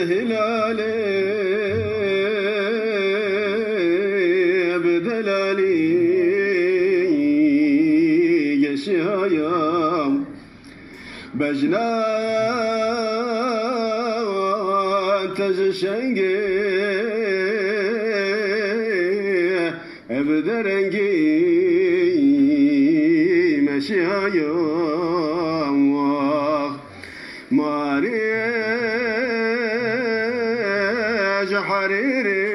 هلالي بدلالي يشهايا بجنا تجشنجي بدرنجي مشهايا ماري حريري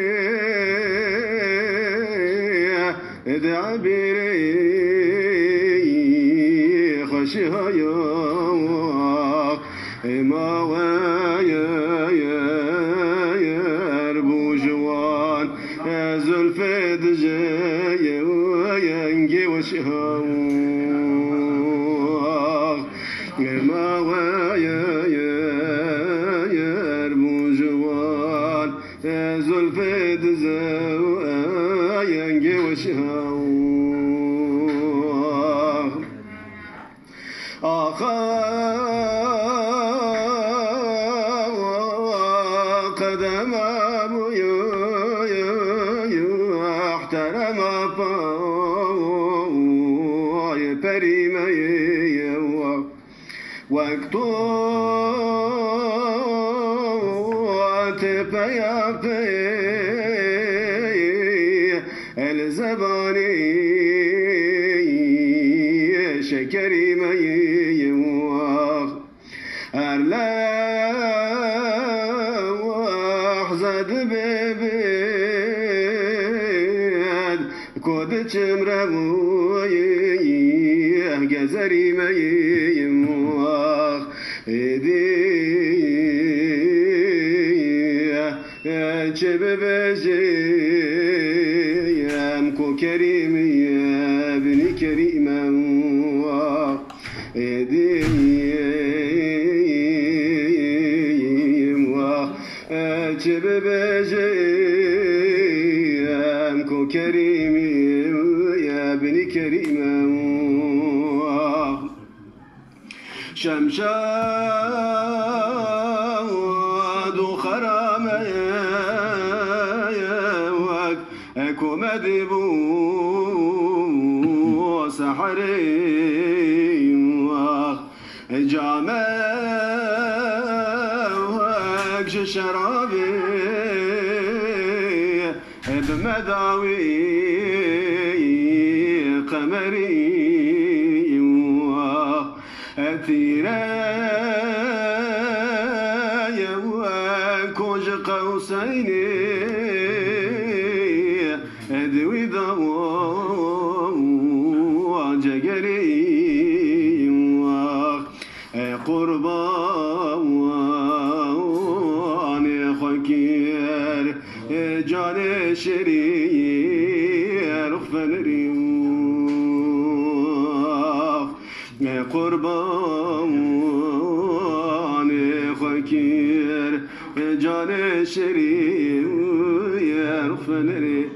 دعبيري خشيها ما ويا يربو جوان زلف دجاي وينجي وشها ما ويا يربو جوان زلف دزاي ينجي وشها قدم أبو احترم أبو بريم وقتو تبيا الزباني شكري أرلا وحزد ببيد كود تمرموي جزري ميموخ إدي شببجي أمكو كريم يا ابني كريم إدي ببجي أمكو كريم يا ابني كريم شمشاد وخرام أكو مدبو سحري جامع شرابي بمداوي قمري أثيرا كوج قوسين أدوي ضوء جقري قربان خكير جان شرير فنري قربان خكير جان شرير فنري